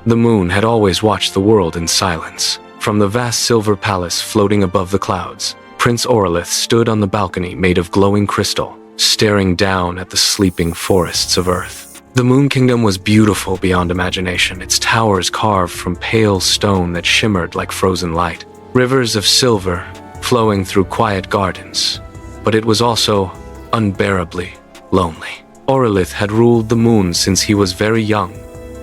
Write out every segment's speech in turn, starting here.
The moon had always watched the world in silence. From the vast silver palace floating above the clouds, Prince Aurelith stood on the balcony made of glowing crystal, staring down at the sleeping forests of earth. The Moon Kingdom was beautiful beyond imagination, its towers carved from pale stone that shimmered like frozen light, rivers of silver flowing through quiet gardens. But it was also unbearably lonely. Aurelith had ruled the moon since he was very young.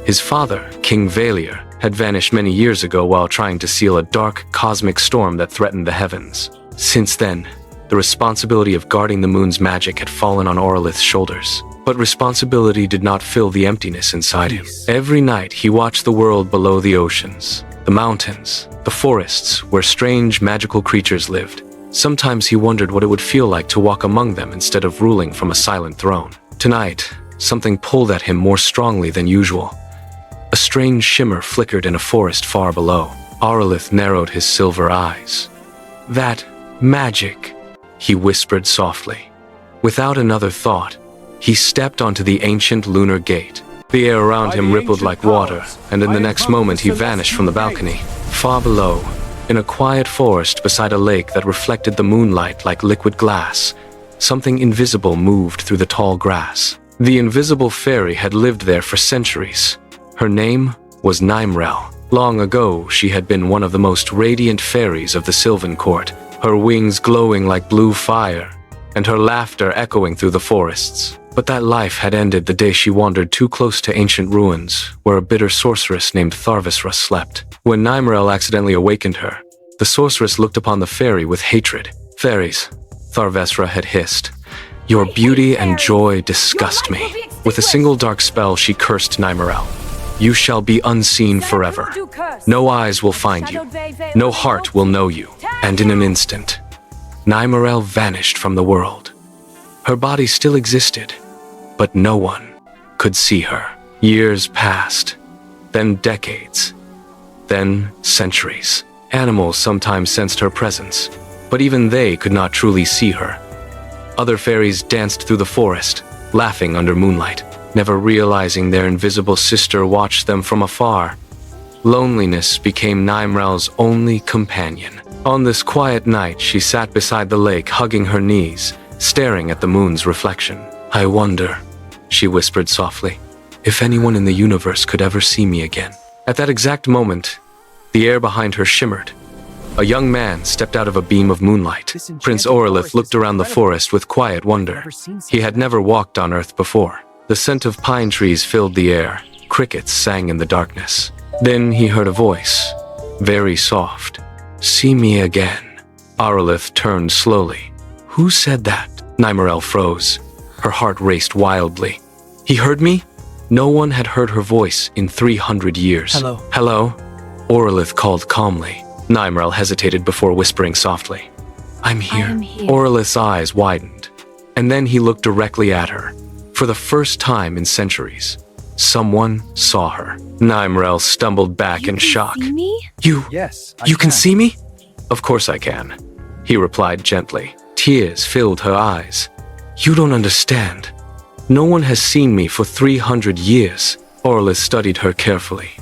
His father, King Valier, had vanished many years ago while trying to seal a dark, cosmic storm that threatened the heavens. Since then, the responsibility of guarding the moon's magic had fallen on Aurelith's shoulders. But responsibility did not fill the emptiness inside him. Every night he watched the world below the oceans, the mountains, the forests where strange, magical creatures lived. Sometimes he wondered what it would feel like to walk among them instead of ruling from a silent throne. Tonight, something pulled at him more strongly than usual. A strange shimmer flickered in a forest far below. Aurelith narrowed his silver eyes. "That magic," he whispered softly. Without another thought, he stepped onto the ancient lunar gate. The air around him rippled like water, and in the next moment he vanished from the balcony. Far below, in a quiet forest beside a lake that reflected the moonlight like liquid glass, something invisible moved through the tall grass. The invisible fairy had lived there for centuries. Her name was Nymerelle. Long ago, she had been one of the most radiant fairies of the Sylvan Court, her wings glowing like blue fire, and her laughter echoing through the forests. But that life had ended the day she wandered too close to ancient ruins, where a bitter sorceress named Tharvasra slept. When Nymerelle accidentally awakened her, the sorceress looked upon the fairy with hatred. "Fairies," Tharvasra had hissed, "your beauty and joy disgust me." With a single dark spell, she cursed Nymerelle. "You shall be unseen forever. No eyes will find you. No heart will know you." And in an instant, Nymerelle vanished from the world. Her body still existed, but no one could see her. Years passed, then decades, then centuries. Animals sometimes sensed her presence, but even they could not truly see her. Other fairies danced through the forest, laughing under moonlight, never realizing their invisible sister watched them from afar. Loneliness became Nymerelle's only companion. On this quiet night, she sat beside the lake, hugging her knees, staring at the moon's reflection. "I wonder," she whispered softly, "if anyone in the universe could ever see me again." At that exact moment, the air behind her shimmered. A young man stepped out of a beam of moonlight. Prince Aurelith looked around the forest with quiet wonder. He had never walked on Earth before. The scent of pine trees filled the air. Crickets sang in the darkness. Then he heard a voice, very soft. "See me again." Aurelith turned slowly. "Who said that?" Nymerelle froze. Her heart raced wildly. "He heard me?" No one had heard her voice in 300 years. "Hello." "Hello?" Aurelith called calmly. Nymerelle hesitated before whispering softly, I'm here." Aurelith's eyes widened, and then he looked directly at her. For the first time in centuries, someone saw her. Nymerelle stumbled back in shock. See me? Yes, You can see me? Of course I can, he replied gently. Tears filled her eyes. You don't understand. No one has seen me for 300 years. Aurelith studied her carefully.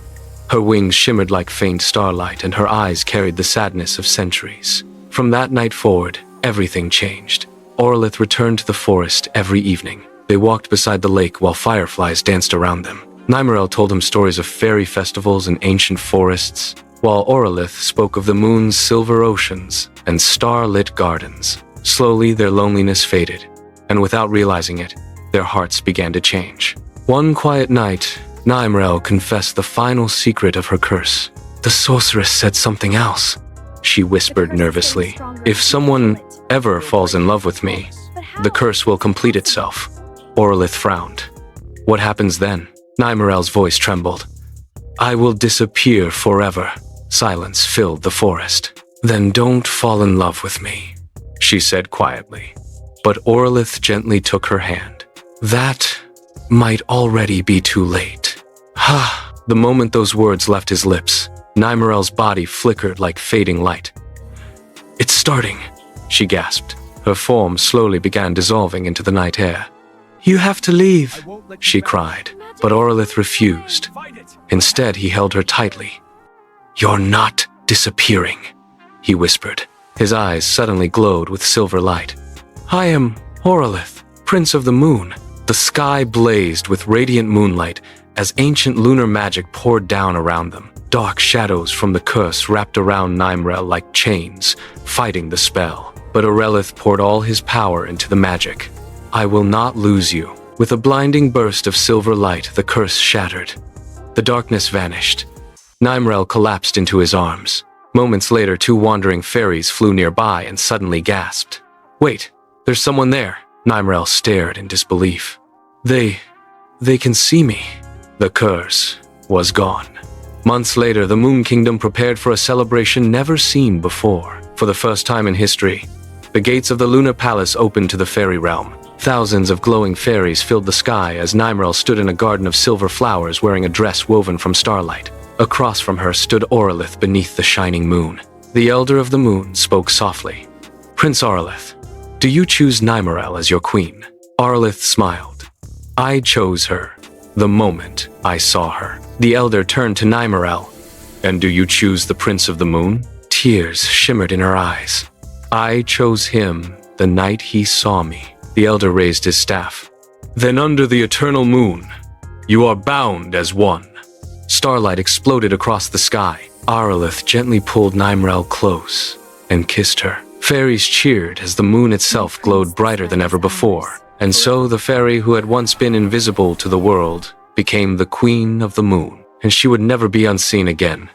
Her wings shimmered like faint starlight, and her eyes carried the sadness of centuries. From that night forward, everything changed. Aurelith returned to the forest every evening. They walked beside the lake while fireflies danced around them. Nymerelle told him stories of fairy festivals and ancient forests, while Aurelith spoke of the moon's silver oceans and star-lit gardens. Slowly, their loneliness faded, and without realizing it, their hearts began to change. One quiet night, Nymerelle confessed the final secret of her curse. The sorceress said something else, she whispered nervously. If someone ever falls in love with me, the curse will complete itself. Aurelith frowned. What happens then? Nymerelle's voice trembled. I will disappear forever. Silence filled the forest. Then don't fall in love with me, she said quietly. But Aurelith gently took her hand. That might already be too late. Ha! The moment those words left his lips, Nymerelle's body flickered like fading light. It's starting, she gasped. Her form slowly began dissolving into the night air. You have to leave, she cried, but Aurelith refused. Instead, he held her tightly. "You're not disappearing," he whispered. His eyes suddenly glowed with silver light. "I am Aurelith, Prince of the Moon." The sky blazed with radiant moonlight as ancient lunar magic poured down around them. Dark shadows from the curse wrapped around Nymerelle like chains, fighting the spell. But Aurelith poured all his power into the magic. "I will not lose you." With a blinding burst of silver light, the curse shattered. The darkness vanished. Nymerelle collapsed into his arms. Moments later, two wandering fairies flew nearby and suddenly gasped. "Wait, there's someone there." Nymerelle stared in disbelief. They can see me." The curse was gone. Months later, the Moon Kingdom prepared for a celebration never seen before. For the first time in history, the gates of the Lunar Palace opened to the fairy realm. Thousands of glowing fairies filled the sky as Nymerelle stood in a garden of silver flowers wearing a dress woven from starlight. Across from her stood Aurelith beneath the shining moon. The Elder of the Moon spoke softly. "Prince Aurelith, do you choose Nymerelle as your queen?" Aurelith smiled. "I chose her the moment I saw her." The Elder turned to Nymerelle. "And do you choose the Prince of the Moon?" Tears shimmered in her eyes. "I chose him the night he saw me." The Elder raised his staff. "Then under the eternal moon, you are bound as one." Starlight exploded across the sky. Aurelith gently pulled Nymerelle close and kissed her. Fairies cheered as the moon itself glowed brighter than ever before. And so the fairy who had once been invisible to the world became the Queen of the Moon, and she would never be unseen again.